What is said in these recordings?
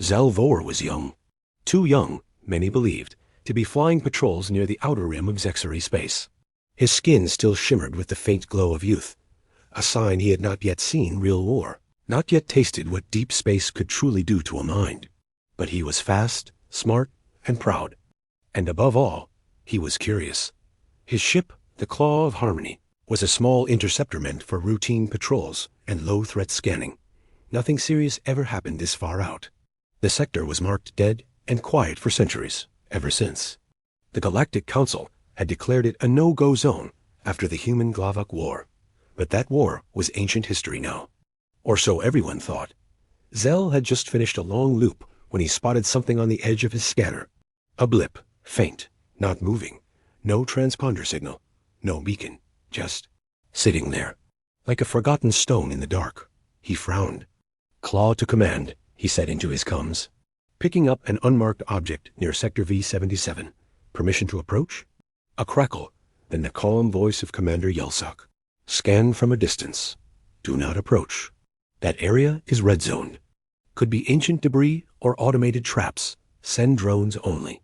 Zell was young. Too young, many believed, to be flying patrols near the outer rim of Zexery space. His skin still shimmered with the faint glow of youth, a sign he had not yet seen real war, not yet tasted what deep space could truly do to a mind. But he was fast, smart, and proud. And above all, he was curious. His ship, the Claw of Harmony, was a small interceptor meant for routine patrols and low-threat scanning. Nothing serious ever happened this far out. The sector was marked dead and quiet for centuries, ever since. The Galactic Council had declared it a no-go zone after the Human-Glavok War. But that war was ancient history now. Or so everyone thought. Zell had just finished a long loop when he spotted something on the edge of his scanner. A blip, faint, not moving, no transponder signal, no beacon, just sitting there, like a forgotten stone in the dark. He frowned. "Claw to command," he said into his comms. Picking up an unmarked object near Sector V-77. "Permission to approach?" A crackle, then the calm voice of Commander Yelsak. "Scan from a distance. Do not approach. That area is red-zoned. Could be ancient debris or automated traps. Send drones only."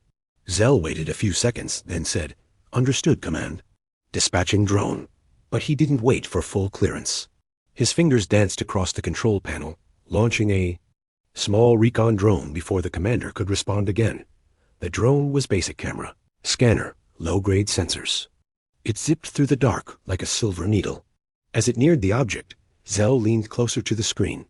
Zell waited a few seconds, then said, "Understood, Command." Dispatching drone. But he didn't wait for full clearance. His fingers danced across the control panel, launching a small recon drone before the commander could respond again. The drone was basic camera, scanner, low-grade sensors. It zipped through the dark like a silver needle. As it neared the object, Zell leaned closer to the screen.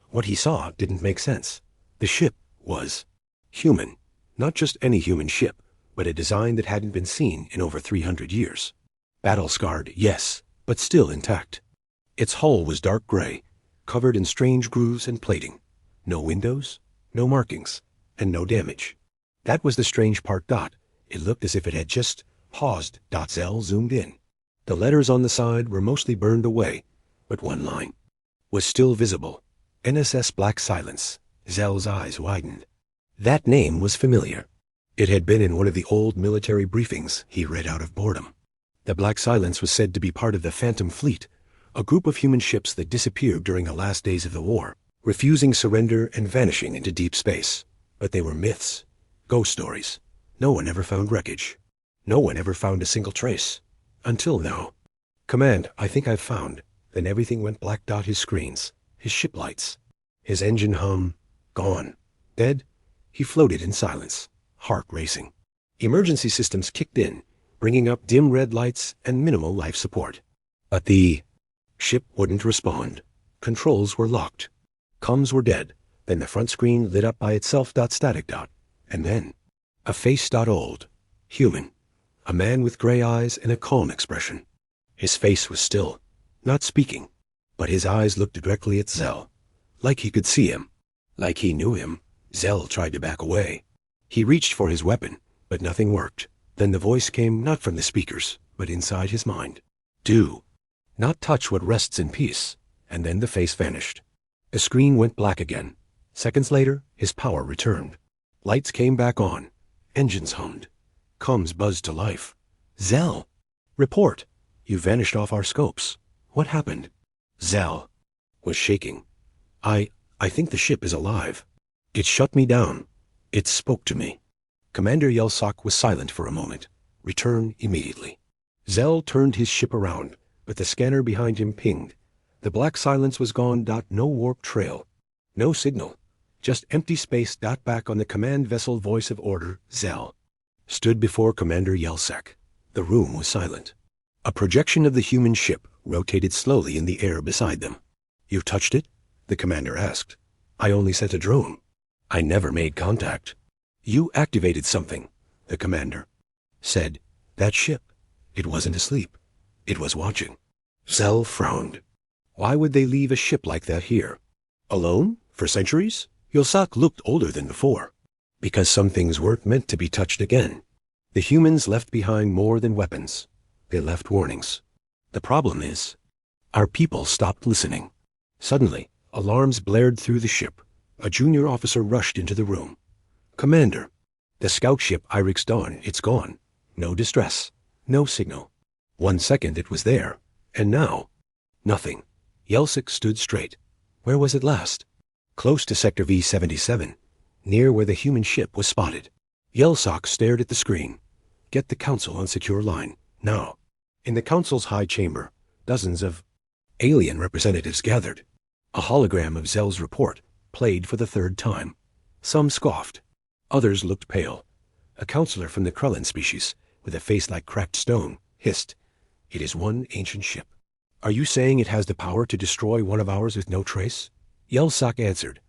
What he saw didn't make sense. The ship was human. Not just any human ship, but a design that hadn't been seen in over 300 years. Battle-scarred, yes, but still intact. Its hull was dark gray, covered in strange grooves and plating. No windows, no markings, and no damage. That was the strange part. It looked as if it had just paused. Zell zoomed in. The letters on the side were mostly burned away, but one line was still visible. NSS Black Silence. Zell's eyes widened. That name was familiar. It had been in one of the old military briefings he read out of boredom. The Black Silence was said to be part of the Phantom Fleet, a group of human ships that disappeared during the last days of the war, refusing surrender and vanishing into deep space. But they were myths, ghost stories. No one ever found wreckage. No one ever found a single trace. Until now. "Command, I think I've found." Then everything went black. His screens, his ship lights, his engine hum, gone. Dead? He floated in silence, heart racing. Emergency systems kicked in, bringing up dim red lights and minimal life support. But the ship wouldn't respond. Controls were locked. Comms were dead. Then the front screen lit up by itself. Static. And then a face. Old. Human. A man with gray eyes and a calm expression. His face was still, not speaking, but his eyes looked directly at Zell. Like he could see him. Like he knew him. Zell tried to back away. He reached for his weapon, but nothing worked. Then the voice came not from the speakers, but inside his mind. "Do not touch what rests in peace." And then the face vanished. The screen went black again. Seconds later, his power returned. Lights came back on. Engines hummed. Comms buzzed to life. "Zell! Report! You vanished off our scopes. What happened?" Zell was shaking. I think the ship is alive. It shut me down. It spoke to me." Commander Yelsak was silent for a moment. "Return immediately." Zell turned his ship around, but the scanner behind him pinged. The Black Silence was gone. No warp trail. No signal. Just empty space. Back on the command vessel, voice of order, Zell stood before Commander Yelsak. The room was silent. A projection of the human ship rotated slowly in the air beside them. "You touched it?" the commander asked. "I only sent a drone. I never made contact." "You activated something," the commander said. "That ship, it wasn't asleep. It was watching." Zell frowned. Why would they leave a ship like that here? Alone? For centuries? Yelsak looked older than before. Because some things weren't meant to be touched again. The humans left behind more than weapons. They left warnings. The problem is, our people stopped listening. Suddenly, alarms blared through the ship. A junior officer rushed into the room. "Commander, the scout ship Irix Dawn, it's gone. No distress. No signal. 1 second it was there. And now, nothing." Yelsak stood straight. Where was it last? Close to Sector V-77. near where the human ship was spotted. Yelsock stared at the screen. Get the council on secure line, now. In the council's high chamber, dozens of alien representatives gathered. A hologram of Zell's report played for the third time. Some scoffed. Others looked pale. A counselor from the Krellin species, with a face like cracked stone, hissed, "It is one ancient ship. Are you saying it has the power to destroy one of ours with no trace?" Yelsock answered,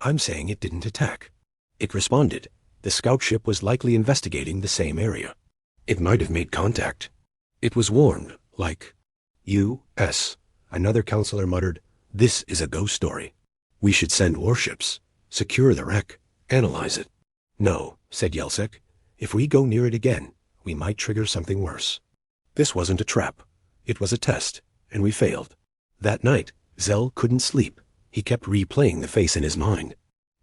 "I'm saying it didn't attack." It responded, "The scout ship was likely investigating the same area. It might have made contact. It was warned, like U.S." Another counselor muttered, "This is a ghost story. We should send warships, secure the wreck, analyze it." "No," said Yelsock. "If we go near it again, we might trigger something worse. This wasn't a trap. It was a test, and we failed." That night, Zell couldn't sleep. He kept replaying the face in his mind.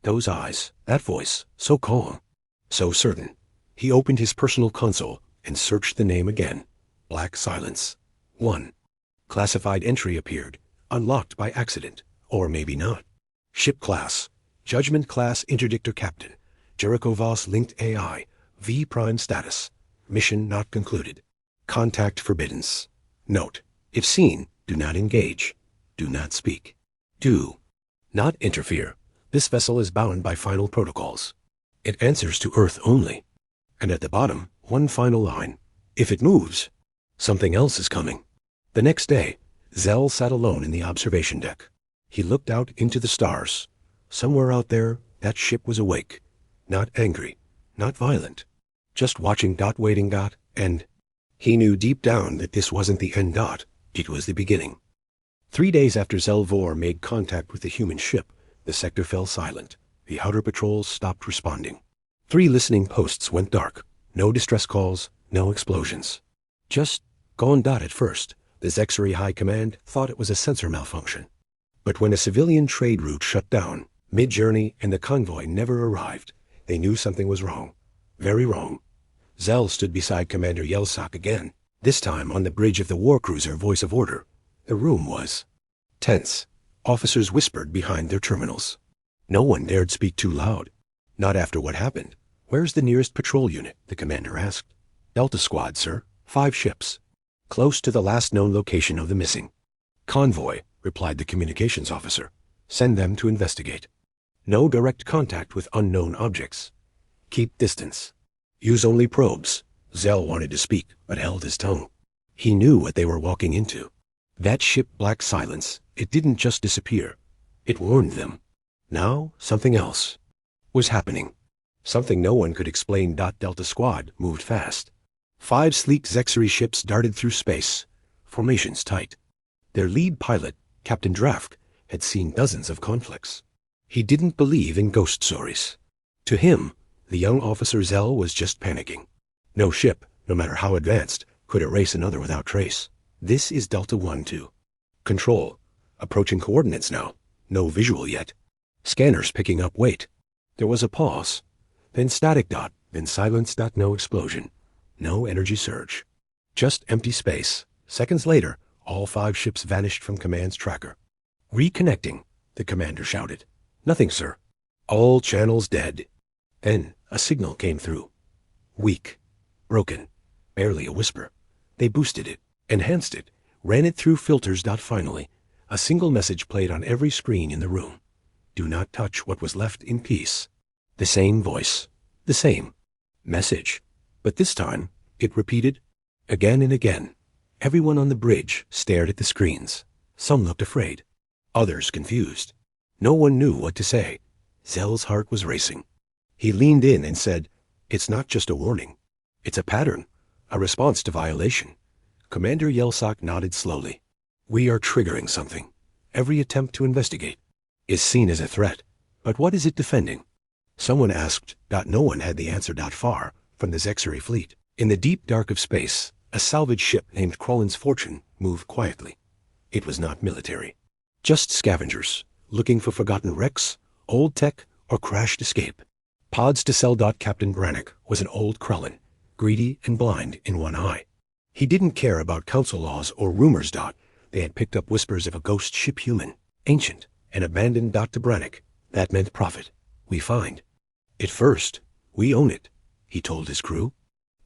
Those eyes, that voice, so calm, so certain. He opened his personal console and searched the name again. Black Silence. 1. Classified entry appeared, unlocked by accident, or maybe not. Ship class, Judgment Class Interdictor Captain, Jericho Voss Linked AI, V Prime status, mission not concluded. Contact forbiddance. Note, if seen, do not engage. Do not speak. Do not interfere. This vessel is bound by final protocols. It answers to Earth only. And at the bottom, one final line. If it moves, something else is coming. The next day, Zell sat alone in the observation deck. He looked out into the stars. Somewhere out there, that ship was awake. Not angry, not violent. Just watching. Waiting. And he knew deep down that this wasn't the end. It was the beginning. 3 days after Zell-Vor made contact with the human ship, the sector fell silent. The outer patrols stopped responding. 3 listening posts went dark. No distress calls, no explosions. Just gone. At first, the Zexery High Command thought it was a sensor malfunction. But when a civilian trade route shut down, mid-journey, and the convoy never arrived, they knew something was wrong. Very wrong. Zell stood beside Commander Yelsock again, this time on the bridge of the warcruiser Voice of Order. The room was tense. Officers whispered behind their terminals. No one dared speak too loud. Not after what happened. "Where's the nearest patrol unit?" the commander asked. "Delta Squad, sir. 5 ships. Close to the last known location of the missing." "Convoy," replied the communications officer. "Send them to investigate. No direct contact with unknown objects. Keep distance. Use only probes." Zell wanted to speak, but held his tongue. He knew what they were walking into. That ship Black Silence, it didn't just disappear. It warned them. Now, something else was happening. Something no one could explain. Delta Squad moved fast. 5 sleek Zexery ships darted through space, formations tight. Their lead pilot, Captain Drafk, had seen dozens of conflicts. He didn't believe in ghost stories. To him, the young officer Zell was just panicking. No ship, no matter how advanced, could erase another without trace. "This is Delta 1-2. Control. Approaching coordinates now. No visual yet. Scanners picking up weight." There was a pause. Then static. Then silence. No explosion. No energy surge. Just empty space. Seconds later, all 5 ships vanished from Command's tracker. "Reconnecting," the commander shouted. "Nothing, sir. All channels dead." Then a signal came through. Weak. Broken. Barely a whisper. They boosted it, enhanced it, ran it through filters. Finally, a single message played on every screen in the room. Do not touch what was left in peace. The same voice. The same message. But this time, it repeated again and again. Everyone on the bridge stared at the screens. Some looked afraid. Others confused. No one knew what to say. Zell's heart was racing. He leaned in and said, "It's not just a warning. It's a pattern. A response to violation." Commander Yelsock nodded slowly. "We are triggering something. Every attempt to investigate is seen as a threat. But what is it defending?" Someone asked. No one had the answer. Far from the Zexery fleet, in the deep dark of space, a salvage ship named Krellin's Fortune moved quietly. It was not military. Just scavengers, looking for forgotten wrecks, old tech, or crashed escape. Pods to sell. Captain Brannick was an old Krellin, greedy and blind in one eye. He didn't care about council laws or rumors. They had picked up whispers of a ghost ship human, ancient, and abandoned. To Brannick, that meant profit. We find. At first, we own it, he told his crew.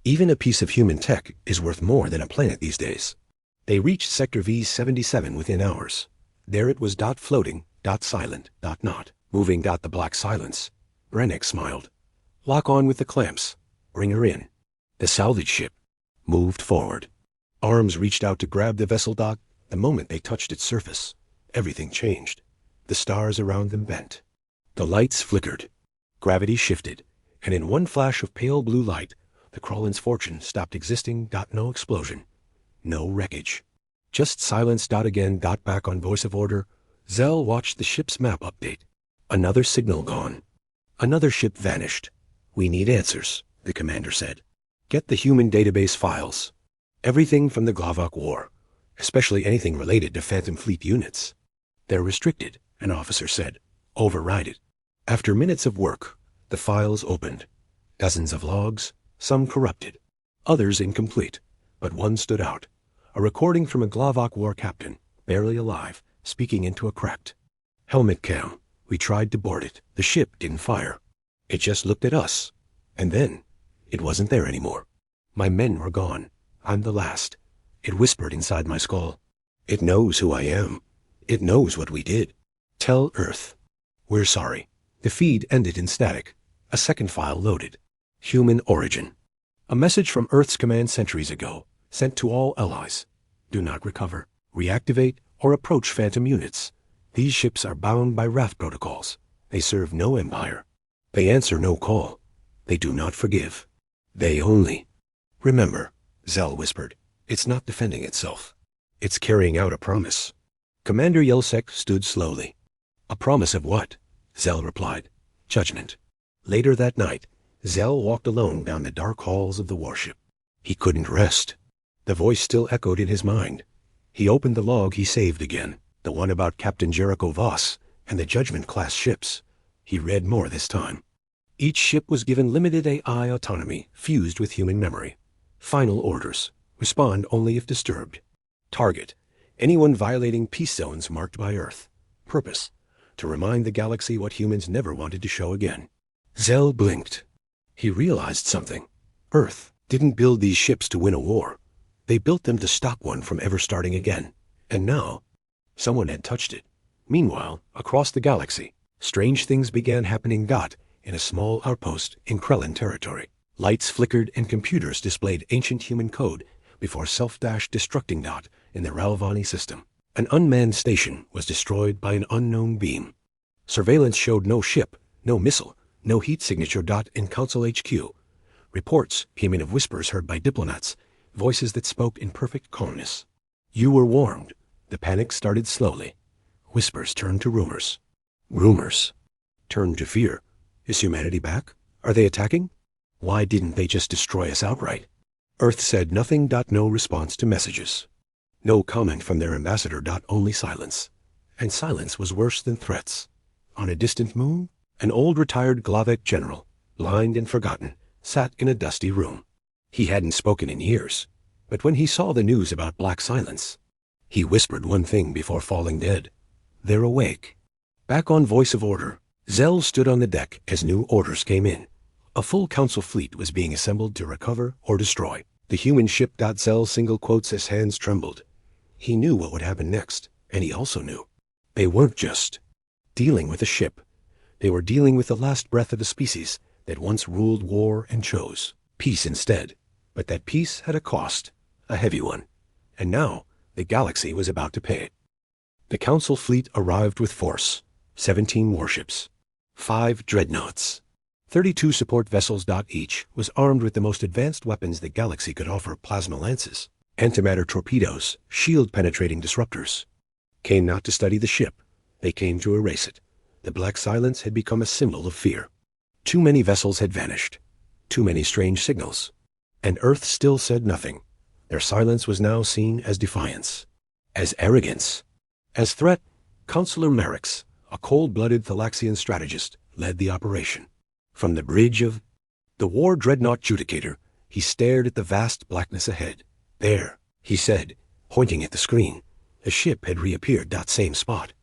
Even a piece of human tech is worth more than a planet these days. They reached Sector V-77 within hours. There it was, floating, silent, not moving, the black silence. Rennick smiled. Lock on with the clamps. Bring her in. The salvage ship moved forward. Arms reached out to grab the vessel. The moment they touched its surface, everything changed. The stars around them bent. The lights flickered. Gravity shifted, and in one flash of pale blue light, the Krullan's fortune stopped existing. No explosion. No wreckage. Just silence. Again. Back on voice of order, Zell watched the ship's map update. Another signal gone. Another ship vanished. We need answers, the commander said. Get the human database files. Everything from the Glavok War, especially anything related to Phantom Fleet units. They're restricted, an officer said. Override it. After minutes of work, the files opened. Dozens of logs, some corrupted, others incomplete, but one stood out. A recording from a Glavok War captain, barely alive, speaking into a cracked helmet cam. We tried to board it. The ship didn't fire. It just looked at us. And then, it wasn't there anymore. My men were gone. I'm the last. It whispered inside my skull. It knows who I am. It knows what we did. Tell Earth. We're sorry. The feed ended in static. A second file loaded. Human origin. A message from Earth's command centuries ago, sent to all allies. Do not recover, reactivate, or approach Phantom units. These ships are bound by Raft protocols. They serve no empire. They answer no call. They do not forgive. They only. Remember, Zell whispered, it's not defending itself. It's carrying out a promise. Commander Yelsek stood slowly. A promise of what? Zell replied. Judgment. Later that night, Zell walked alone down the dark halls of the warship. He couldn't rest. The voice still echoed in his mind. He opened the log he saved again, the one about Captain Jericho Voss and the Judgment-class ships. He read more this time. Each ship was given limited AI autonomy, fused with human memory. Final orders. Respond only if disturbed. Target. Anyone violating peace zones marked by Earth. Purpose. To remind the galaxy what humans never wanted to show again. Zell blinked. He realized something. Earth didn't build these ships to win a war. They built them to stop one from ever starting again. And now, someone had touched it. Meanwhile, across the galaxy, strange things began happening. In a small outpost in Krullan territory. Lights flickered and computers displayed ancient human code before self-destructing. In the Ralvani system. An unmanned station was destroyed by an unknown beam. Surveillance showed no ship, no missile, no heat signature. In Council HQ. Reports came in of whispers heard by diplomats, voices that spoke in perfect calmness. You were warned. The panic started slowly. Whispers turned to rumors. Rumors turned to fear. Is humanity back? Are they attacking? Why didn't they just destroy us outright? Earth said nothing. No response to messages. No comment from their ambassador. Only silence. And silence was worse than threats. On a distant moon, an old retired Glavok general, blind and forgotten, sat in a dusty room. He hadn't spoken in years, but when he saw the news about Black Silence, he whispered one thing before falling dead. They're awake. Back on voice of order, Zell stood on the deck as new orders came in. A full council fleet was being assembled to recover or destroy. The human ship. Zell single quotes as hands trembled. He knew what would happen next, and he also knew. They weren't just dealing with a ship. They were dealing with the last breath of a species that once ruled war and chose peace instead. But that peace had a cost, a heavy one. And now, the galaxy was about to pay it. The council fleet arrived with force. 17 warships. 5 dreadnoughts. 32 support vessels. Each was armed with the most advanced weapons the galaxy could offer: plasma lances, antimatter torpedoes, shield-penetrating disruptors. Came not to study the ship. They came to erase it. The Black Silence had become a symbol of fear. Too many vessels had vanished. Too many strange signals. And Earth still said nothing. Their silence was now seen as defiance, as arrogance, as threat. Counselor Merrick's, a cold-blooded Thalaxian strategist, led the operation. From the bridge of the war dreadnought Judicator, he stared at the vast blackness ahead. There, he said, pointing at the screen. A ship had reappeared. Same spot.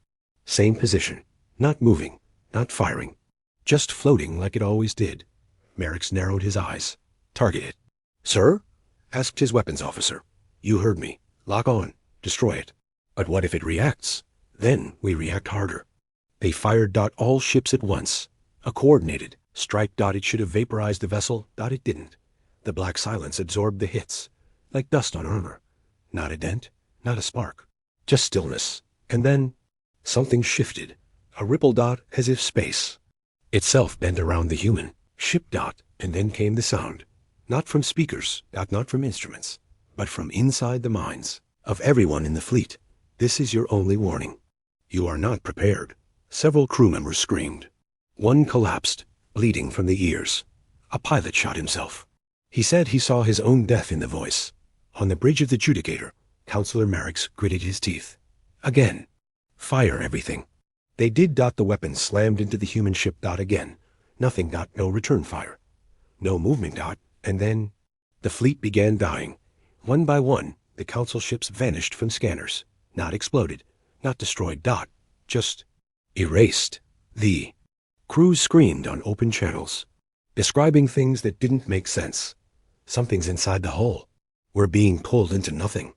Same position. Not moving. Not firing. just floating like it always did. Merrick's narrowed his eyes. Target it. Sir? Asked his weapons officer. You heard me. Lock on. Destroy it. But what if it reacts? Then we react harder. They fired. All ships at once. A coordinated strike. It should have vaporized the vessel. It didn't. The black silence absorbed the hits, like dust on armor. Not a dent, not a spark. Just stillness. And then something shifted. A ripple. As if space itself bent around the human ship. And then came the sound. Not from speakers. Not from instruments. But from inside the minds of everyone in the fleet. This is your only warning. You are not prepared. Several crew members screamed. One collapsed, bleeding from the ears. A pilot shot himself. He said he saw his own death in the voice. On the bridge of the Judicator, Counselor Merrick gritted his teeth. Again. Fire everything. They did. The weapon slammed into the human ship. Again. Nothing. No return fire. No movement. And then the fleet began dying. One by one, the council ships vanished from scanners. Not exploded. Not destroyed. Just erased. The crews screamed on open channels, describing things that didn't make sense. Something's inside the hull. We're being pulled into nothing.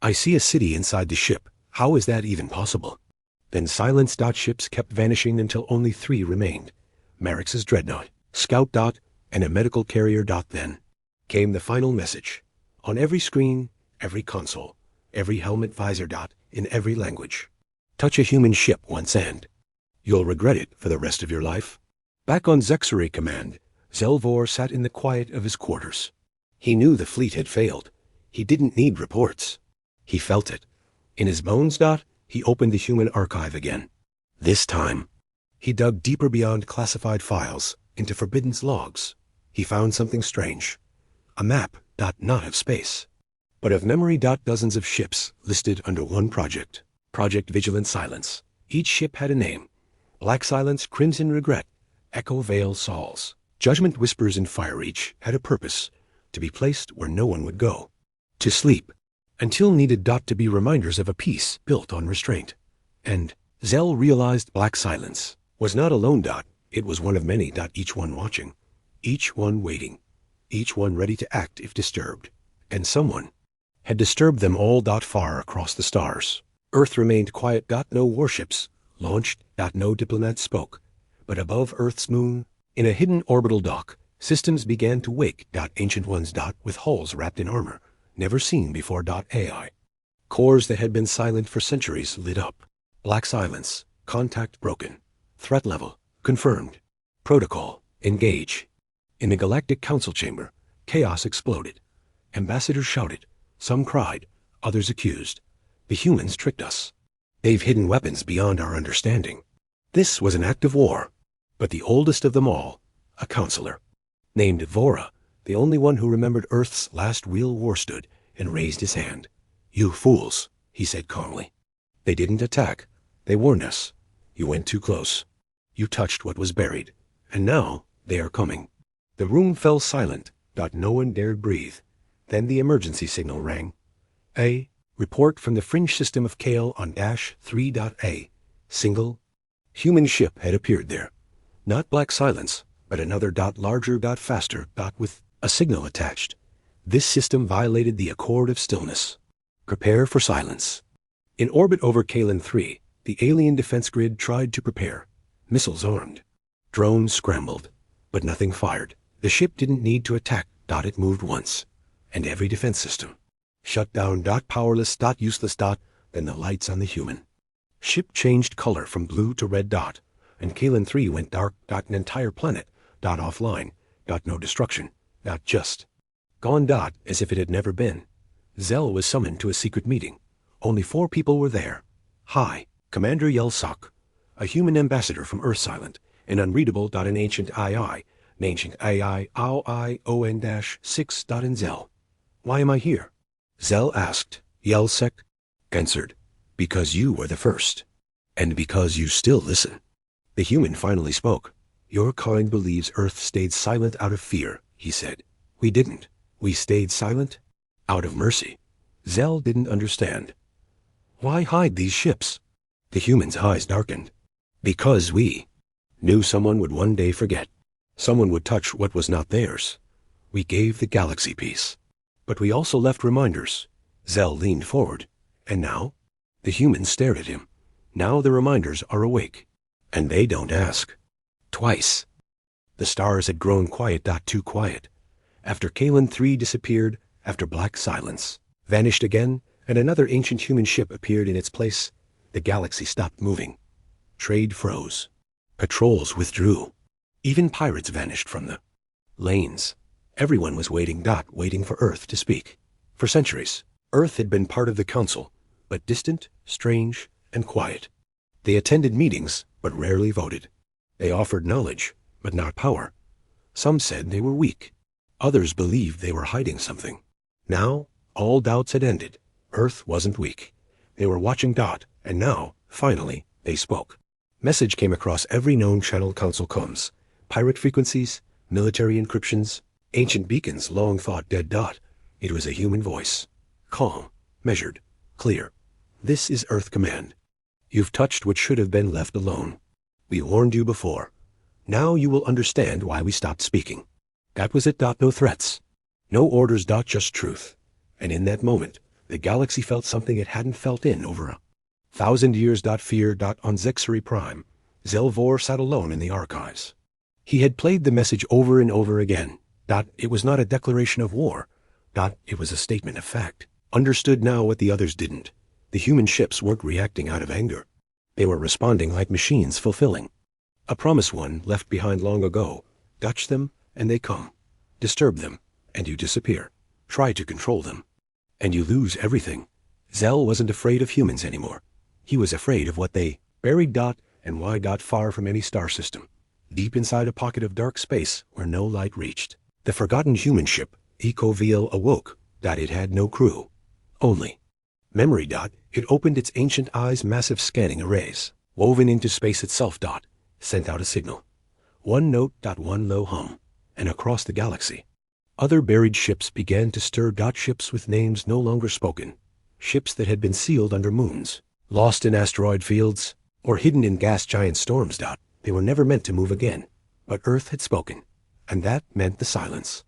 I see a city inside the ship. How is that even possible? Then silence. Ships kept vanishing until only 3 remained. Merrick's dreadnought, scout. And a medical carrier. Then came the final message. On every screen, every console, every helmet visor. In every language. Touch a human ship once and you'll regret it for the rest of your life. Back on Zexery Command, Zelvor sat in the quiet of his quarters. He knew the fleet had failed. He didn't need reports. He felt it. In his bones. He opened the human archive again. This time, he dug deeper beyond classified files, into Forbidden's logs. He found something strange. A map. Not of space, but of memory. Dozens of ships listed under one project. Project Vigilant Silence. Each ship had a name. Black Silence, Crimson Regret, Echo Veil Sols. Judgment Whispers and Fire. Each had a purpose, to be placed where no one would go. To sleep, until needed. To be reminders of a peace built on restraint. And Zell realized Black Silence was not alone. It was one of many. Each one watching, each one waiting, each one ready to act if disturbed. And someone had disturbed them all. Far across the stars, Earth remained quiet. No warships launched. No diplomats spoke. But above Earth's moon, in a hidden orbital dock, systems began to wake. Ancient ones. With hulls wrapped in armor, never seen before. AI. Cores that had been silent for centuries lit up. Black Silence. Contact broken. Threat level confirmed. Protocol engage. In the Galactic Council chamber, chaos exploded. Ambassadors shouted. Some cried. Others accused. The humans tricked us. They've hidden weapons beyond our understanding. This was an act of war. But the oldest of them all, a counselor, named Vora, the only one who remembered Earth's last real war, stood and raised his hand. You fools, he said calmly. They didn't attack. They warned us. You went too close. You touched what was buried. And now they are coming. The room fell silent. No one dared breathe. Then the emergency signal rang. A report from the fringe system of Kale on -3.A. Single human ship had appeared there. Not Black Silence, but another. Larger. Faster. With a signal attached. This system violated the accord of stillness. Prepare for silence. In orbit over Kalen 3, the alien defense grid tried to prepare. Missiles armed. Drones scrambled, but nothing fired. The ship didn't need to attack. It moved once, and every defense system shut down. Powerless. Useless. Then the lights on the human ship changed color from blue to red. And Kalen 3 went dark. An entire planet. Offline. No destruction. Just gone. As if it had never been. Zell was summoned to a secret meeting. Only 4 people were there. Hi, Commander Yelsok, a human ambassador from Earth Silent, an unreadable. An ancient II, ancient AI, OI-ON-6. And Zell. Why am I here? Zell asked. Yelsek answered. Because you were the first. And because you still listen. The human finally spoke. Your kind believes Earth stayed silent out of fear, he said. We didn't. We stayed silent out of mercy. Zell didn't understand. Why hide these ships? The human's eyes darkened. Because we Knew someone would one day forget. Someone would touch what was not theirs. We gave the galaxy peace. But we also left reminders. Zell leaned forward. And now? The humans stared at him. Now the reminders are awake. And they don't ask. Twice. The stars had grown quiet. Too quiet. After Kalen 3 disappeared, after black silence, vanished again, and another ancient human ship appeared in its place, the galaxy stopped moving. Trade froze. Patrols withdrew. Even pirates vanished from the lanes. Everyone was waiting for Earth to speak. For centuries, Earth had been part of the Council, but distant, strange, and quiet. They attended meetings, but rarely voted. They offered knowledge, but not power. Some said they were weak. Others believed they were hiding something. Now, all doubts had ended. Earth wasn't weak. They were watching and now, finally, they spoke. Message came across every known channel Council comms. Pirate frequencies, military encryptions, ancient beacons long thought dead. It was a human voice. Calm, measured, clear. This is Earth Command. You've touched what should have been left alone. We warned you before. Now you will understand why we stopped speaking. That was it. No threats. No orders. Just truth. And in that moment, the galaxy felt something it hadn't felt in over 1,000 years. Fear. On Zexari Prime, Zelvor sat alone in the archives. He had played the message over and over again. It was not a declaration of war. It was a statement of fact. Understood now what the others didn't. The human ships weren't reacting out of anger. They were responding like machines fulfilling a promise one left behind long ago. Touch them, and they come. Disturb them, and you disappear. Try to control them, and you lose everything. Zell wasn't afraid of humans anymore. He was afraid of what they buried. And why. Far from any star system. Deep inside a pocket of dark space where no light reached. The forgotten human ship, Ecoviel, awoke. It had no crew. Only memory. It opened its ancient eyes. Massive scanning arrays, woven into space itself. Sent out a signal. One note. One low hum. And across the galaxy, other buried ships began to stir. Ships with names no longer spoken. Ships that had been sealed under moons, lost in asteroid fields, or hidden in gas giant storms. They were never meant to move again. But Earth had spoken, and that meant the silence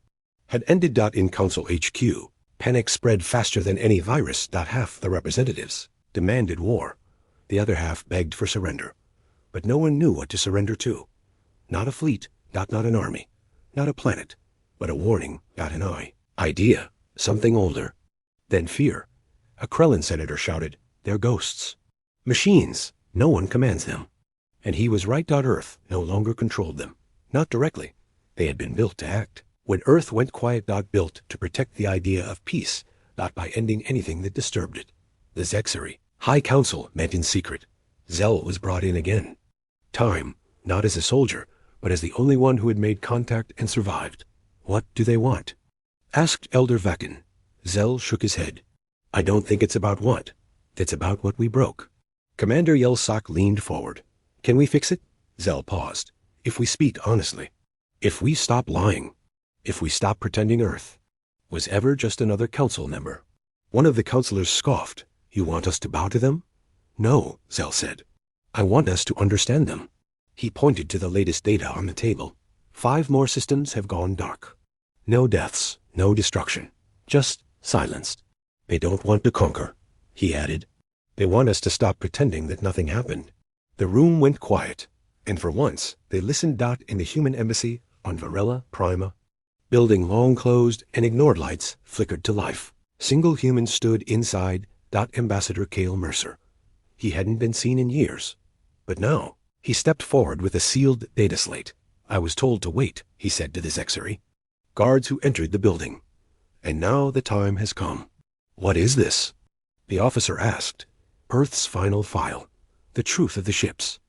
had ended. In Council HQ, panic spread faster than any virus. Half the representatives demanded war. The other half begged for surrender. But no one knew what to surrender to. Not a fleet, not an army, not a planet, but a warning. An idea, something older than fear. A Krellin senator shouted, "They're ghosts. Machines. No one commands them." And he was right. Earth no longer controlled them. Not directly. They had been built to act. When Earth went quiet. Built to protect the idea of peace. By ending anything that disturbed it. The Zexari High Council met in secret. Zell was brought in again. Time, not as a soldier, but as the only one who had made contact and survived. "What do they want?" asked Elder Vakin. Zell shook his head. "I don't think it's about what. It's about what we broke." Commander Yelsak leaned forward. "Can we fix it?" Zell paused. "If we speak honestly. If we stop lying. If we stop pretending Earth was ever just another council member." One of the counselors scoffed. "You want us to bow to them?" "No," Zell said. "I want us to understand them." He pointed to the latest data on the table. 5 more systems have gone dark. No deaths, no destruction. Just silenced. "They don't want to conquer," he added. "They want us to stop pretending that nothing happened." The room went quiet, and for once they listened. In the human embassy on Varela Prima, building long closed and ignored lights flickered to life. Single human stood inside. Ambassador Cale Mercer. He hadn't been seen in years. But now, he stepped forward with a sealed data slate. "I was told to wait," he said to the Zexari guards who entered the building. "And now the time has come." "What is this?" the officer asked. "Earth's final file. The truth of the ships.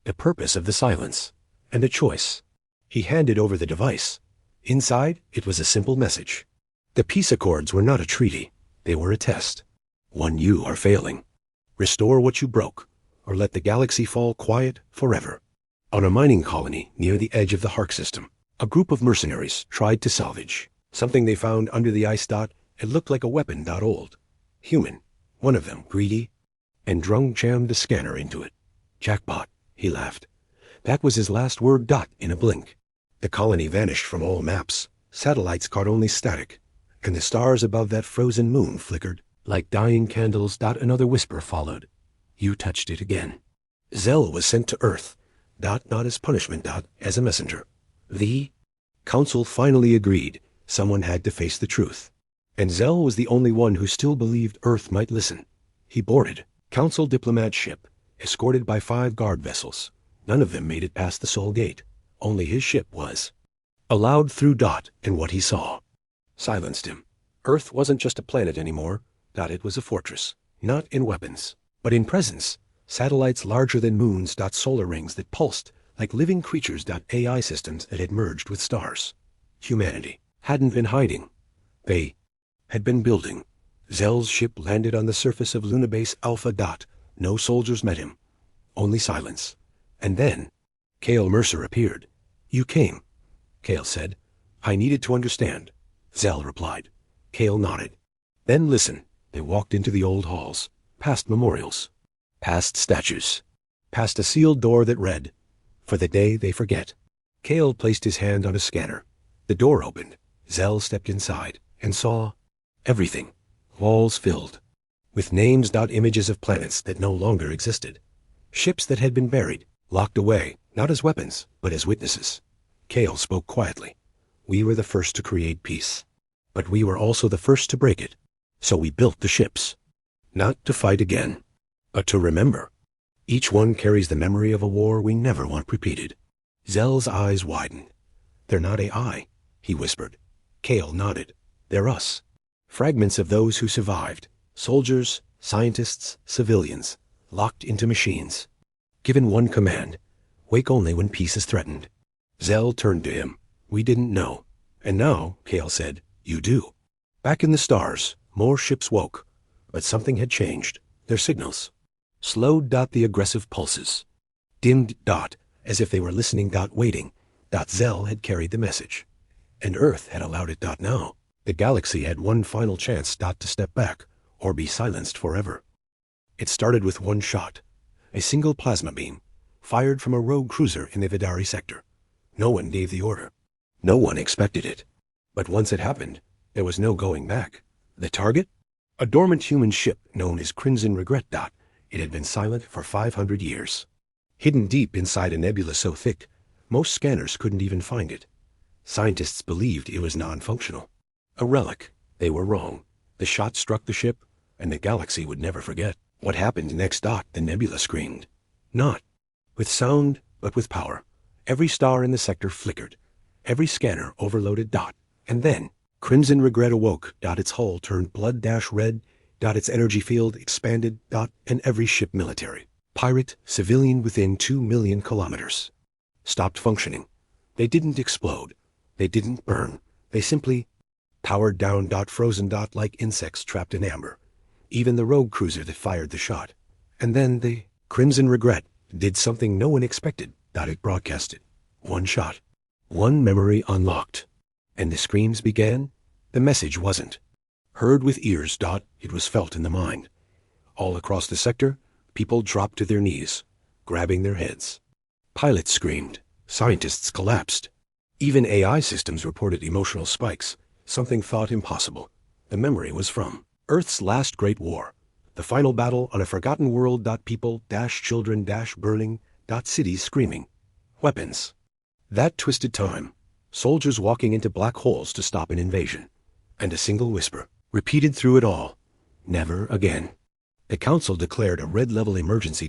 The purpose of the silence. And a choice." He handed over the device. Inside, it was a simple message. The peace accords were not a treaty. They were a test. One you are failing. Restore what you broke, or let the galaxy fall quiet forever. On a mining colony near the edge of the Hark system, a group of mercenaries tried to salvage something they found under the ice. It looked like a weapon. Old. Human. One of them, greedy, and Drung jammed the scanner into it. "Jackpot," he laughed. That was his last word. In a blink. The colony vanished from all maps. Satellites caught only static, and the stars above that frozen moon flickered like dying candles. Another whisper followed. You touched it again. Zell was sent to Earth. Not as punishment. As a messenger. The Council finally agreed. Someone had to face the truth. And Zell was the only one who still believed Earth might listen. He boarded Council diplomat ship, escorted by 5 guard vessels. None of them made it past the Soul Gate. Only his ship was allowed through. And what he saw silenced him. Earth wasn't just a planet anymore. It was a fortress, not in weapons, but in presence. Satellites larger than moons. Solar rings that pulsed like living creatures. AI systems that had merged with stars. Humanity hadn't been hiding. They had been building. Zell's ship landed on the surface of Lunabase Alpha. No soldiers met him. Only silence. And then Cale Mercer appeared. You came, Cale said. I needed to understand, Zell replied. Cale nodded. Then listen. They walked into the old halls, past memorials, past statues, past a sealed door that read, For the day they forget. Cale placed his hand on a scanner. The door opened. Zell stepped inside and saw everything. Walls filled with names. Images of planets that no longer existed. Ships that had been buried, locked away, not as weapons, but as witnesses. Cale spoke quietly. We were the first to create peace. But we were also the first to break it. So we built the ships. Not to fight again, but to remember. Each one carries the memory of a war we never want repeated. Zell's eyes widened. They're not AI, he whispered. Cale nodded. They're us. Fragments of those who survived. Soldiers, scientists, civilians, locked into machines. Given one command. Wake only when peace is threatened. Zell turned to him. We didn't know. And now, Cale said, you do. Back in the stars, more ships woke. But something had changed. Their signals slowed. The aggressive pulses dimmed. As if they were listening. Waiting. Zell had carried the message. And Earth had allowed it. Now, the galaxy had one final chance. To step back, or be silenced forever. It started with one shot. A single plasma beam, fired from a rogue cruiser in the Vidari sector. No one gave the order. No one expected it. But once it happened, there was no going back. The target? A dormant human ship known as Crimson Regret. It had been silent for 500 years. Hidden deep inside a nebula so thick, most scanners couldn't even find it. Scientists believed it was non-functional. A relic. They were wrong. The shot struck the ship, and the galaxy would never forget. What happened next? The nebula screamed. Not with sound, but with power. Every star in the sector flickered. Every scanner overloaded. And then Crimson Regret awoke. Its hull turned blood-red. Its energy field expanded. And every ship, military, pirate, civilian within 2 million kilometers, stopped functioning. They didn't explode. They didn't burn. They simply powered down. Frozen. Like insects trapped in amber. Even the rogue cruiser that fired the shot. And then the Crimson Regret did something no one expected. It broadcasted. One shot. One memory unlocked. And the screams began. The message wasn't heard with ears. It was felt in the mind. All across the sector, people dropped to their knees, grabbing their heads. Pilots screamed. Scientists collapsed. Even AI systems reported emotional spikes, something thought impossible. The memory was from Earth's last great war, the final battle on a forgotten world. People, children, burning, cities screaming. Weapons. That twisted time. Soldiers walking into black holes to stop an invasion. And a single whisper, repeated through it all. Never again. The Council declared a red-level emergency.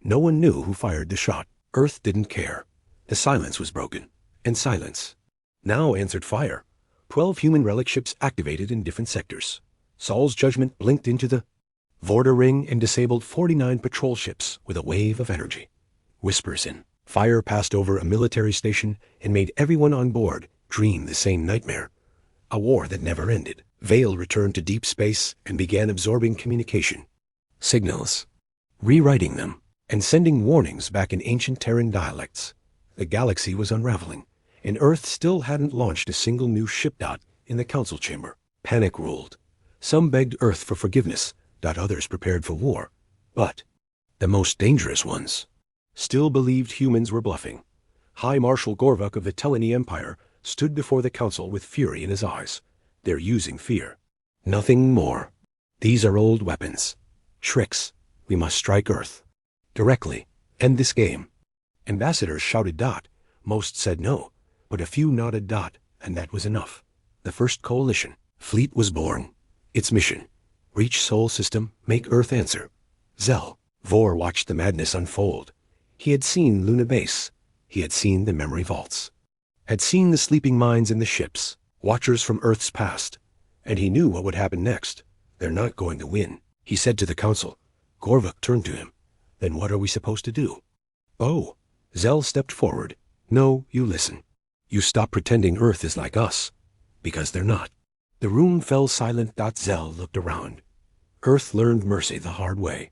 No one knew who fired the shot. Earth didn't care. The silence was broken. And silence now answered fire. 12 human relic ships activated in different sectors. Saul's judgment blinked into the Vorder ring and disabled 49 patrol ships with a wave of energy. Whispers in fire passed over a military station and made everyone on board dream the same nightmare. A war that never ended. Vale returned to deep space and began absorbing communication signals, rewriting them, and sending warnings back in ancient Terran dialects. The galaxy was unraveling, and Earth still hadn't launched a single new ship. In the council chamber, panic ruled. Some begged Earth for forgiveness. Others prepared for war. But the most dangerous ones still believed humans were bluffing. High Marshal Gorvuk of the Telani Empire stood before the council with fury in his eyes. They're using fear. Nothing more. These are old weapons. Tricks. We must strike Earth. Directly. End this game. Ambassadors shouted dot. Most said no, but a few nodded dot, and that was enough. The first coalition fleet was born. Its mission: reach Sol System, make Earth answer. Zell. Vor watched the madness unfold. He had seen Luna Base. He had seen the memory vaults. Had seen the sleeping minds in the ships, watchers from Earth's past. And he knew what would happen next. They're not going to win, he said to the council. Gorvuk turned to him. Then what are we supposed to do? Oh. Zell stepped forward. No, you listen. You stop pretending Earth is like us. Because they're not. The room fell silent. Zell looked around. Earth learned mercy the hard way.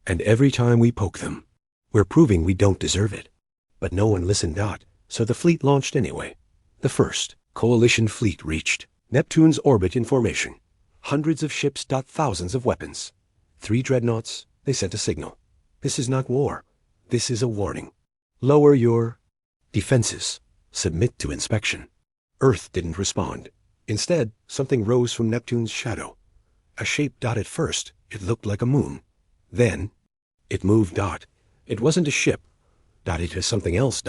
And every time we poke them, we're proving we don't deserve it. But no one listened. So the fleet launched anyway. The first coalition fleet reached Neptune's orbit in formation. Hundreds of ships. Thousands of weapons. 3 dreadnoughts. They sent a signal. This is not war. This is a warning. Lower your defenses. Submit to inspection. Earth didn't respond. Instead, something rose from Neptune's shadow. A shape. At first, it looked like a moon. Then, it moved. It wasn't a ship. It was something else.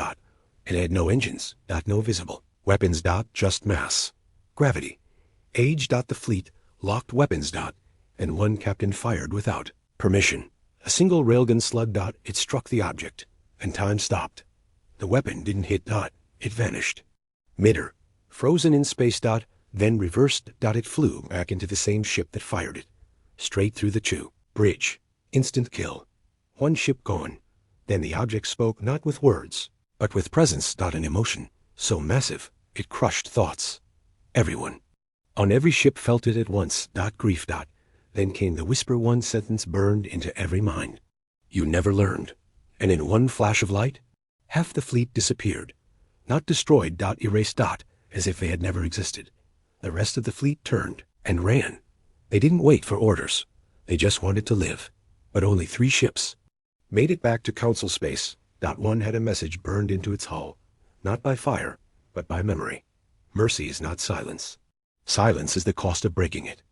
It had no engines. No visible weapons. Just mass. Gravity. Age. The fleet locked weapons. And one captain fired without permission. A single railgun slug. It struck the object, and time stopped. The weapon didn't hit. It vanished. Midder. Frozen in space. Then reversed. It flew back into the same ship that fired it. Straight through the Chew bridge. Instant kill. One ship gone. Then the object spoke not with words, but with presence. An emotion so massive it crushed thoughts. Everyone on every ship felt it at once. Grief. Then came the whisper. One sentence burned into every mind. You never learned. And in one flash of light, half the fleet disappeared. Not destroyed. Erased. As if they had never existed. The rest of the fleet turned and ran. They didn't wait for orders. They just wanted to live. But only 3 ships made it back to council space. One had a message burned into its hull. Not by fire, but by memory. Mercy is not silence. Silence is the cost of breaking it.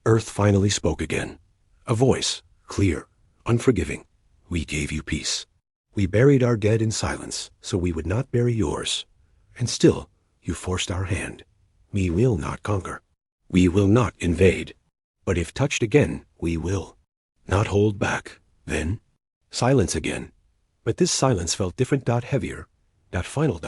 Earth finally spoke again. A voice, clear, unforgiving. We gave you peace. We buried our dead in silence, so we would not bury yours. And still, you forced our hand. We will not conquer. We will not invade. But if touched again, we will. Not hold back. Then, silence again. But this silence felt different. Heavier. Final.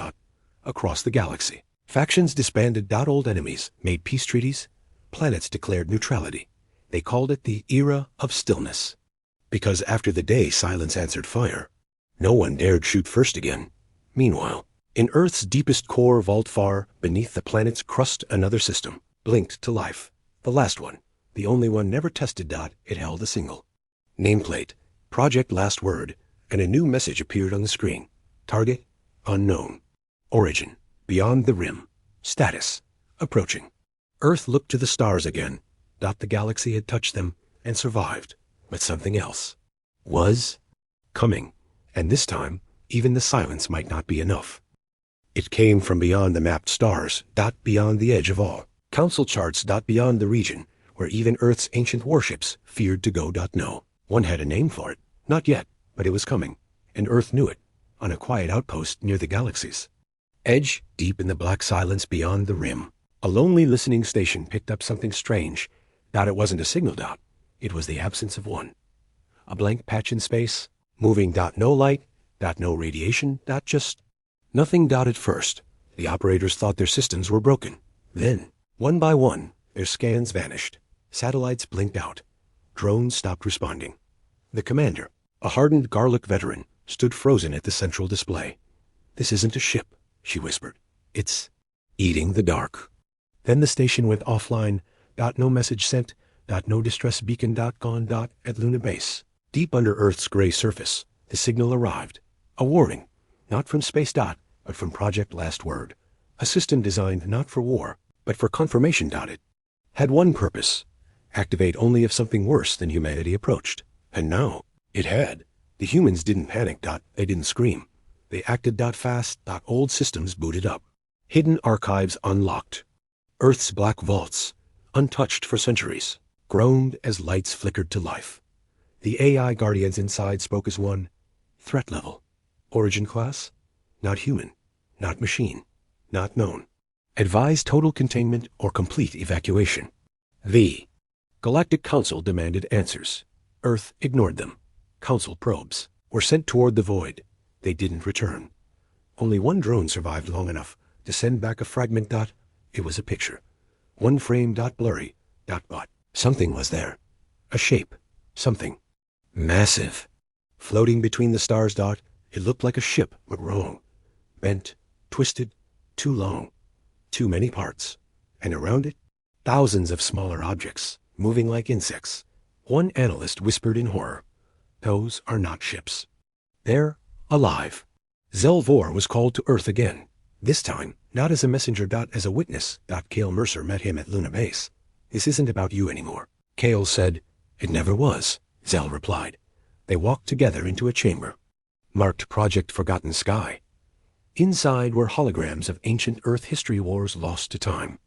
Across the galaxy. Factions disbanded. Old enemies made peace treaties. Planets declared neutrality. They called it the era of stillness. Because after the day silence answered fire, no one dared shoot first again. Meanwhile, in Earth's deepest core vault far beneath the planet's crust, another system blinked to life. The last one, the only one never tested. It held a single nameplate, Project Last Word, and a new message appeared on the screen. Target, unknown. Origin, beyond the rim. Status, approaching. Earth looked to the stars again. The galaxy had touched them and survived. But something else was coming. And this time, even the silence might not be enough. It came from beyond the mapped stars. Beyond the edge of all. Council charts. Beyond the region where even Earth's ancient warships feared to go. No. One had a name for it. Not yet, but it was coming. And Earth knew it. On a quiet outpost near the galaxies. Edge, deep in the black silence beyond the rim. A lonely listening station picked up something strange. It wasn't a signal. It was the absence of one. A blank patch in space. Moving. No light. No radiation. Just nothing. At first, the operators thought their systems were broken. Then, one by one, their scans vanished. Satellites blinked out. Drones stopped responding. The commander, a hardened garlic veteran, stood frozen at the central display. This isn't a ship, she whispered. It's eating the dark. Then the station went offline. No message sent. No distress beacon. Gone. At Luna Base. Deep under Earth's gray surface, the signal arrived. A warning. Not from space. But from Project Last Word. A system designed not for war, but for confirmation. It had one purpose. Activate only if something worse than humanity approached. And now, it had The humans didn't panic. They didn't scream. They acted. Fast. Old systems booted up. Hidden archives unlocked. Earth's black vaults, untouched for centuries, groaned as lights flickered to life. The AI guardians inside spoke as one. Threat level. Origin class? Not human. Not machine. Not known. Advise total containment or complete evacuation. The Galactic Council demanded answers. Earth ignored them. Council probes were sent toward the void. They didn't return. Only one drone survived long enough to send back a fragment. It was a picture. One frame. Blurry. But something was there. A shape. Something. Massive. Floating between the stars. It looked like a ship, but wrong. Bent. Twisted. Too long. Too many parts. And around it, thousands of smaller objects, moving like insects. One analyst whispered in horror. Those are not ships. They're alive. Zelvor was called to Earth again. This time, not as a messenger. As a witness. Cale Mercer met him at Luna Base. This isn't about you anymore. Cale said. It never was, Zell replied. They walked together into a chamber. Marked Project Forgotten Sky. Inside were holograms of ancient Earth history wars lost to time.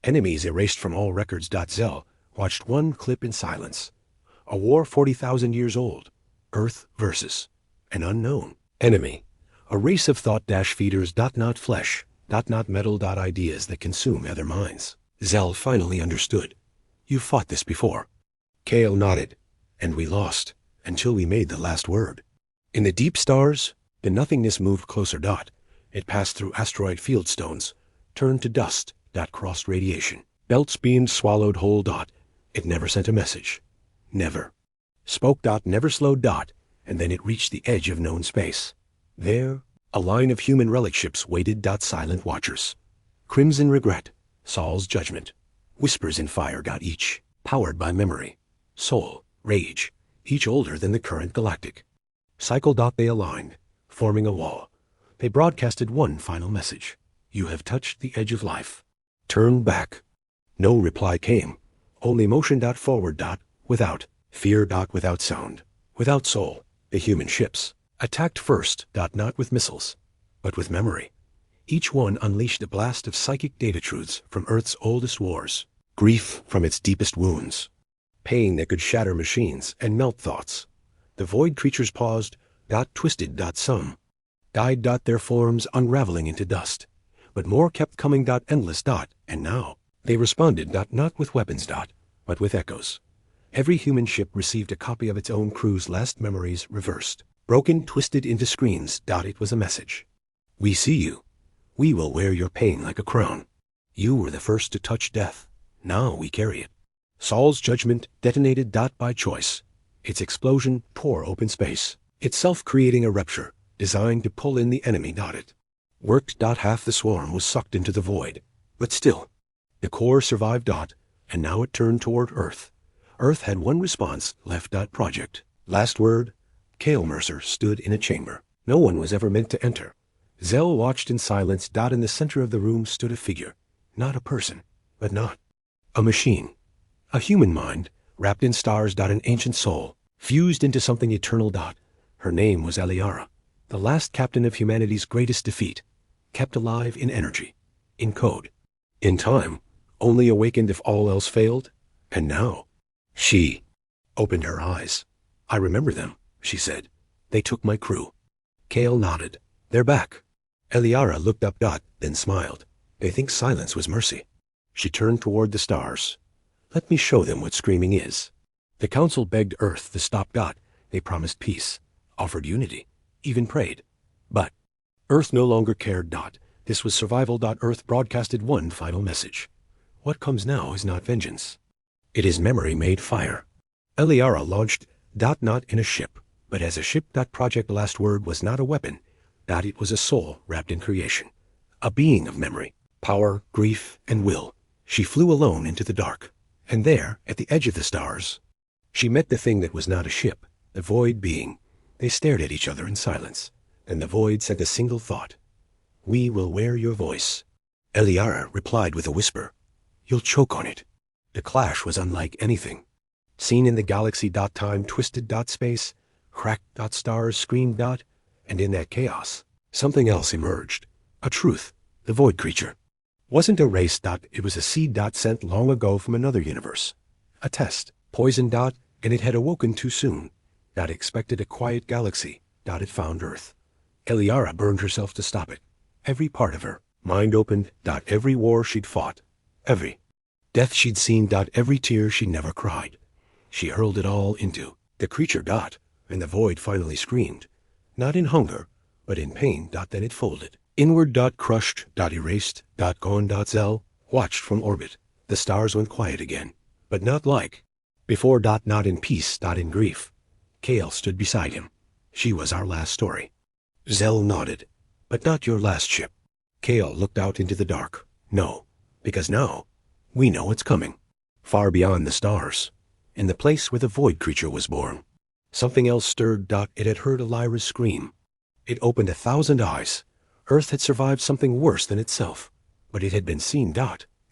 Enemies erased from all records. Zell watched one clip in silence. A war 40,000 years old. Earth versus an unknown enemy. A race of thought-feeders. Not flesh. Not metal. Ideas that consume other minds. Zell finally understood. You fought this before. Cale nodded. And we lost, until we made the last word. In the deep stars, the nothingness moved closer. It passed through asteroid field stones, turned to dust. Crossed radiation. Belts beamed, swallowed whole. It never sent a message. Never. Spoke. Never slowed. And then it reached the edge of known space. There, a line of human relic ships waited. Silent watchers. Crimson regret. Saul's judgment. Whispers in fire. Each powered by memory. Soul. Rage. Each older than the current galactic. Cycle. They aligned, forming a wall. They broadcasted one final message. You have touched the edge of life. Turn back. No reply came. Only motion. Forward. Without fear. Without sound. Without soul. The human ships attacked first. Not with missiles, but with memory. Each one unleashed a blast of psychic data truths from Earth's oldest wars. Grief from its deepest wounds. Pain that could shatter machines and melt thoughts. The void creatures paused. Twisted. Some died. Their forms unraveling into dust. But more kept coming. Endless. And now they responded. Not with weapons. But with echoes. Every human ship received a copy of its own crew's last memories reversed. Broken, twisted into screens. It was a message. We see you. We will wear your pain like a crown. You were the first to touch death. Now we carry it. Saul's judgment detonated. By choice. Its explosion tore open space, itself creating a rupture designed to pull in the enemy. It worked. Half the swarm was sucked into the void. But still, the core survived. And now it turned toward Earth. Earth had one response left. Project. Last word. Cale Mercer stood in a chamber. No one was ever meant to enter. Zell watched in silence. In the center of the room stood a figure. Not a person, but not a machine. A human mind, wrapped in stars. An ancient soul, fused into something eternal. Her name was Eliara, the last captain of humanity's greatest defeat, kept alive in energy, in code, in time, only awakened if all else failed. And now, she opened her eyes. I remember them, she said. They took my crew. Cale nodded. They're back. Eliara looked up. Then smiled. They think silence was mercy. She turned toward the stars. Let me show them what screaming is. The council begged Earth to stop. They promised peace, offered unity, even prayed. But Earth no longer cared. This was survival. Earth broadcasted one final message. What comes now is not vengeance. It is memory made fire. Eliara launched. Not in a ship, but as a ship. Project Last Word was not a weapon. It was a soul wrapped in creation. A being of memory, power, grief, and will. She flew alone into the dark. And there, at the edge of the stars, she met the thing that was not a ship, the void being. They stared at each other in silence. Then the void sent a single thought. We will wear your voice. Eliara replied with a whisper. You'll choke on it. The clash was unlike anything seen in the galaxy. Time twisted. Space, cracked. Stars screamed. And in that chaos, something else emerged. A truth. The void creature wasn't a race. It was a seed. Sent long ago from another universe. A test. Poisoned. And it had awoken too soon. Expected a quiet galaxy. It found Earth. Eliara burned herself to stop it. Every part of her mind opened. Every war she'd fought. Every death she'd seen. Every tear she never cried. She hurled it all into the creature. And the void finally screamed. Not in hunger, but in pain. Then it folded inward. Crushed. Erased. Gone. Zell watched from orbit. The stars went quiet again. But not like before. Not in peace. In grief. Kale stood beside him. She was our last story. Zell nodded. But not your last ship. Kale looked out into the dark. No, because now we know what's coming. Far beyond the stars, in the place where the void creature was born, something else stirred. It had heard Elira's scream. It opened 1,000 eyes. Earth had survived something worse than itself, but it had been seen.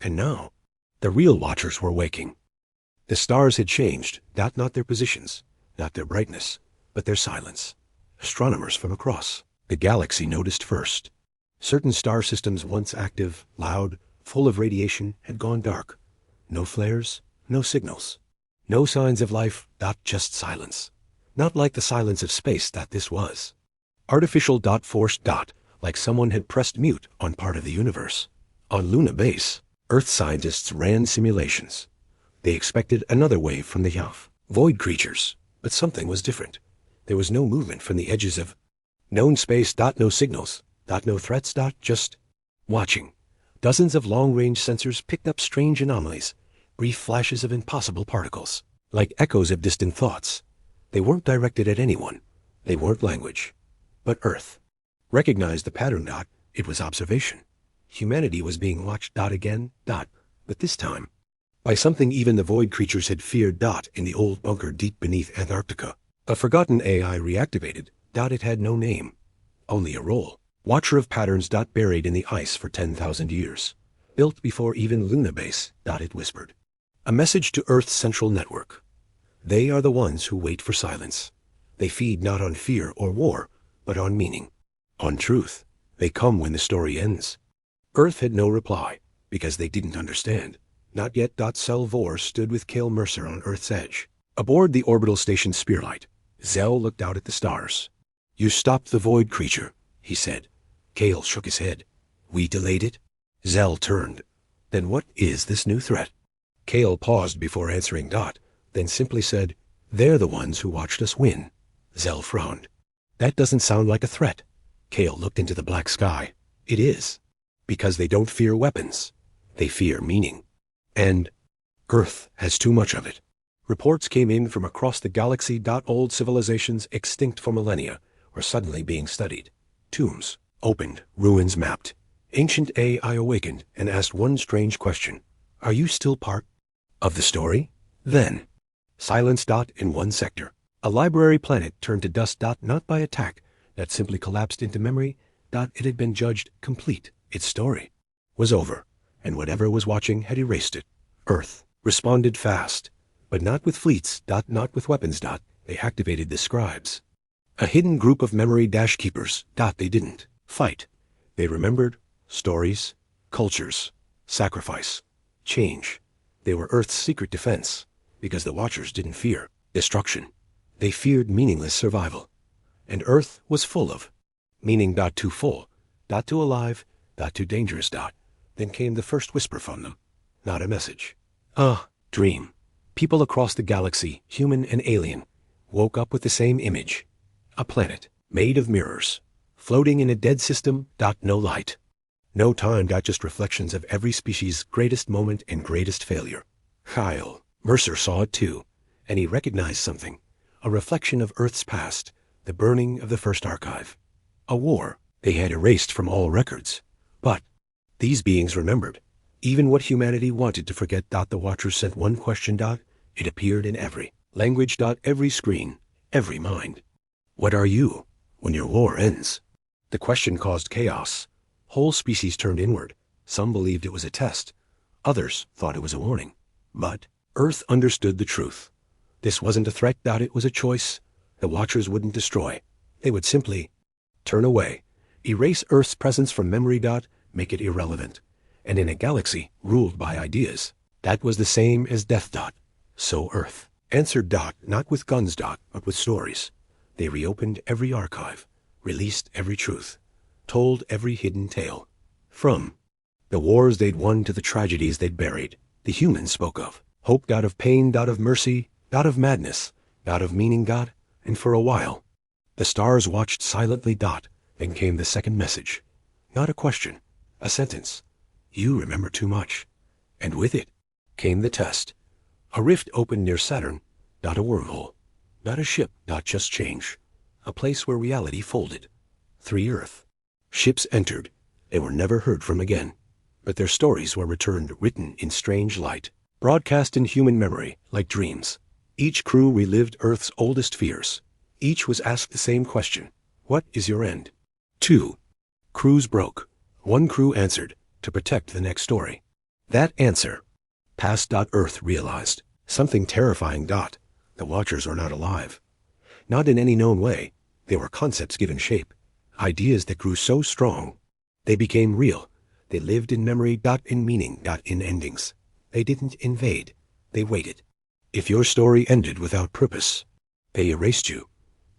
And now the real watchers were waking. The stars had changed. Not their positions, not their brightness, but their silence. Astronomers from across the galaxy noticed first. Certain star systems, once active, loud, full of radiation, had gone dark. No flares, no signals, no signs of life. Just silence. Not like the silence of space. This was artificial. Forced. Like someone had pressed mute on part of the universe. On Luna base, Earth scientists ran simulations. They expected another wave from the void creatures, but something was different. There was no movement from the edges of known space. No signals. No threats. Just watching. Dozens of long-range sensors picked up strange anomalies, brief flashes of impossible particles, like echoes of distant thoughts. They weren't directed at anyone. They weren't language. But Earth recognized the pattern. It was observation. Humanity was being watched. Again. But this time by something even the void creatures had feared. In the old bunker deep beneath Antarctica, a forgotten AI reactivated. It had no name, only a role. Watcher of patterns. Buried in the ice for 10,000 years. Built before even Luna base. It whispered. A message to Earth's central network. They are the ones who wait for silence. They feed not on fear or war, but on meaning. On truth. They come when the story ends. Earth had no reply, because they didn't understand. Not yet. Selvor stood with Kale Mercer on Earth's edge. Aboard the orbital station Spearlight, Zell looked out at the stars. You stopped the void creature, he said. Kale shook his head. We delayed it? Zell turned. Then what is this new threat? Kale paused before answering. Then simply said, they're the ones who watched us win. Zell frowned. That doesn't sound like a threat. Kale looked into the black sky. It is. Because they don't fear weapons. They fear meaning. And Earth has too much of it. Reports came in from across the galaxy. Old civilizations extinct for millennia were suddenly being studied. Tombs opened, ruins mapped. Ancient AI awakened and asked one strange question. Are you still part of the story? Then silence. In one sector. A library planet turned to dust. Not by attack. That simply collapsed into memory. It had been judged complete. Its story was over, and whatever was watching had erased it. Earth responded fast, but not with fleets. Not with weapons. They activated the scribes. A hidden group of memory keepers. They didn't fight. They remembered stories, cultures, sacrifice, change. They were Earth's secret defense, because the Watchers didn't fear destruction. They feared meaningless survival. And Earth was full of meaning. Too full, too alive, too dangerous. Then came the first whisper from them. Not a message. A dream. People across the galaxy, human and alien, woke up with the same image. A planet made of mirrors, floating in a dead system. No light. No time. Just reflections of every species' greatest moment and greatest failure. Kyle Mercer saw it too, and he recognized something. A reflection of Earth's past, the burning of the first archive. A war they had erased from all records. But these beings remembered, even what humanity wanted to forget. The Watchers sent one question. It appeared in every language. Every screen, every mind. What are you when your war ends? The question caused chaos. Whole species turned inward. Some believed it was a test. Others thought it was a warning. But Earth understood the truth. This wasn't a threat. It was a choice. The Watchers wouldn't destroy. They would simply turn away, erase Earth's presence from memory. Make it irrelevant. And in a galaxy ruled by ideas, that was the same as death. So Earth answered. Not with guns. But with stories. They reopened every archive, released every truth, told every hidden tale. From the wars they'd won to the tragedies they'd buried, the humans spoke of hope. Of pain. Of mercy. Of madness. Of meaning. And for a while, the stars watched silently. Then came the second message. Not a question, a sentence. You remember too much. And with it came the test. A rift opened near Saturn. A wormhole. Not a ship. Just change. A place where reality folded. 3 Earth. Ships entered. They were never heard from again. But their stories were returned, written in strange light, broadcast in human memory like dreams. Each crew relived Earth's oldest fears. Each was asked the same question. What is your end? 2 crews broke. One crew answered, to protect the next story. That answer. Past. Earth realized something terrifying. The Watchers are not alive. Not in any known way. They were concepts given shape. Ideas that grew so strong. They became real. They lived in memory. In meaning. In endings. They didn't invade. They waited. If your story ended without purpose, they erased you.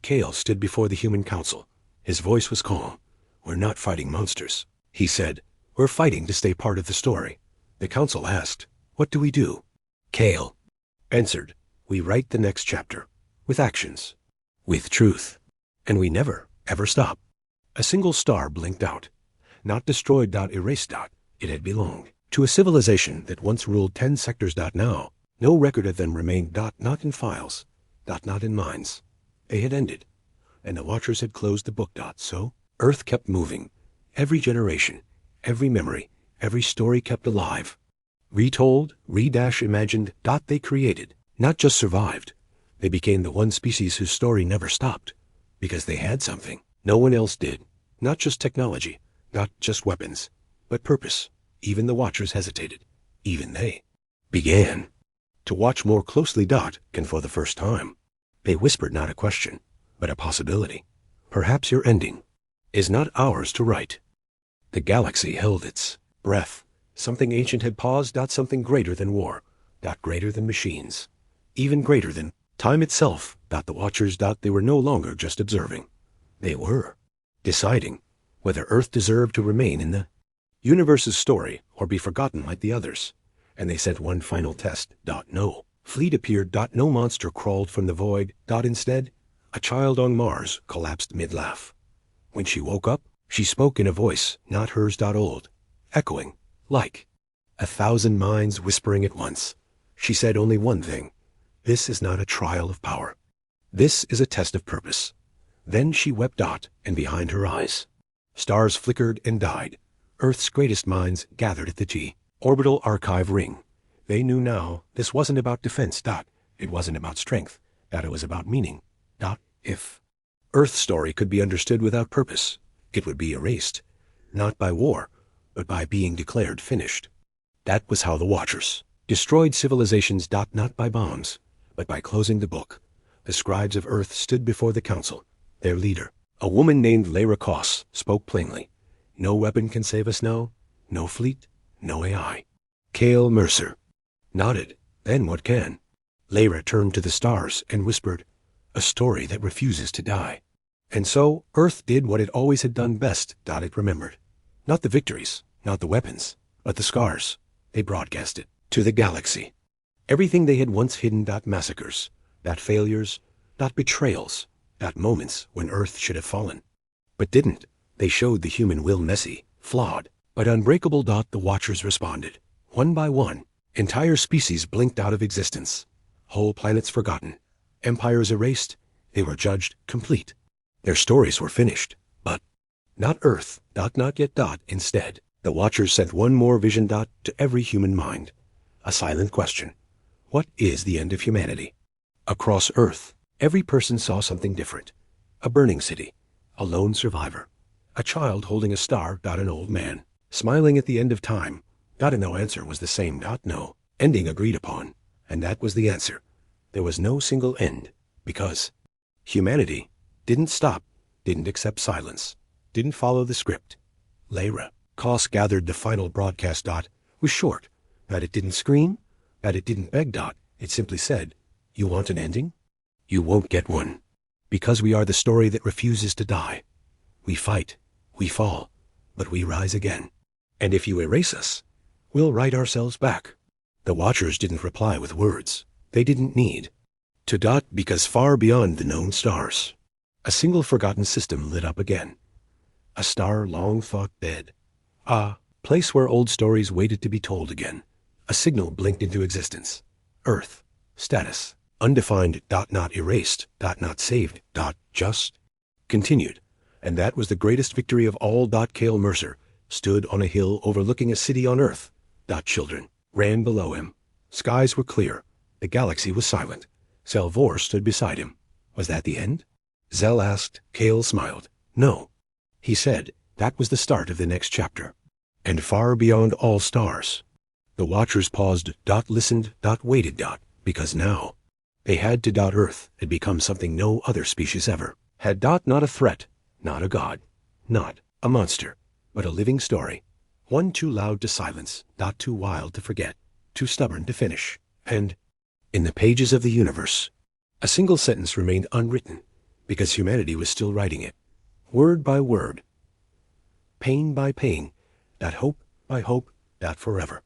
Kale stood before the human council. His voice was calm. We're not fighting monsters, he said. We're fighting to stay part of the story. The council asked, what do we do? Kale answered, we write the next chapter. With actions. With truth. And we never, ever stop. A single star blinked out. Not destroyed. Erased. It had belonged to a civilization that once ruled 10 sectors. Now, no record of them remained. Not in files. Not in minds. They had ended. And the Watchers had closed the book. So, Earth kept moving. Every generation, every memory, every story kept alive. Retold, imagined. They created, not just survived. They became the one species whose story never stopped. Because they had something no one else did. Not just technology, not just weapons, but purpose. Even the Watchers hesitated. Even they began to watch more closely. And for the first time, they whispered not a question, but a possibility. Perhaps your ending is not ours to write. The galaxy held its breath. Something ancient had paused. Something greater than war. Greater than machines. Even greater than time itself. The Watchers. They were no longer just observing. They were deciding whether Earth deserved to remain in the universe's story or be forgotten like the others. And they sent one final test. No fleet appeared. No monster crawled from the void. Instead, a child on Mars collapsed mid-laugh. When she woke up, she spoke in a voice not hers. Old, echoing, like 1,000 minds whispering at once. She said only one thing. This is not a trial of power. This is a test of purpose. Then she wept. And behind her eyes, stars flickered and died. Earth's greatest minds gathered at the orbital archive ring. They knew now this wasn't about defense. It wasn't about strength. It was about meaning. If Earth's story could be understood without purpose, it would be erased. Not by war, but by being declared finished. That was how the Watchers destroyed civilizations. Not by bombs, but by closing the book. The scribes of Earth stood before the council. Their leader, a woman named Lyra Koss, spoke plainly. No weapon can save us. No fleet, no AI. Kale Mercer nodded. Then what can? Lyra turned to the stars and whispered, a story that refuses to die. And so Earth did what it always had done best. It remembered. Not the victories, not the weapons, but the scars. They broadcast it to the galaxy. Everything they had once hidden. Massacres, failures, betrayals, moments when Earth should have fallen, but didn't. They showed the human will messy, flawed, but unbreakable. The Watchers responded. One by one, entire species blinked out of existence. Whole planets forgotten. Empires erased. They were judged complete. Their stories were finished. But not Earth. Not yet. Instead, the Watchers sent one more vision. To every human mind. A silent question. What is the end of humanity? Across Earth, every person saw something different. A burning city. A lone survivor. A child holding a star. An old man smiling at the end of time. And no answer was the same. No ending agreed upon. And that was the answer. There was no single end, because Humanity didn't stop, didn't accept silence, didn't follow the script. Lyra Koss gathered the final broadcast. Was short, that it didn't scream, that it didn't beg. It simply said, "You want an ending? You won't get one. Because we are the story that refuses to die. We fight, we fall, but we rise again. And if you erase us, we'll write ourselves back." The watchers didn't reply with words. They didn't need to. Because far beyond the known stars, a single forgotten system lit up again. A star long thought dead. A place where old stories waited to be told again. A signal blinked into existence. Earth. Status. Undefined. Not erased. Not saved. Just continued. And that was the greatest victory of all. Cale Mercer stood on a hill overlooking a city on Earth. Children ran below him. Skies were clear. The galaxy was silent. Zelvor stood beside him. Was that the end? Zell asked. Cale smiled. No. He said, that was the start of the next chapter. And far beyond all stars. The watchers paused. Listened. Waited. Because now they had to. Earth had become something no other species ever had. Not a threat, not a god, not a monster, but a living story. One too loud to silence, too wild to forget, too stubborn to finish. And in the pages of the universe, a single sentence remained unwritten because humanity was still writing it, word by word, pain by pain, hope by hope, forever.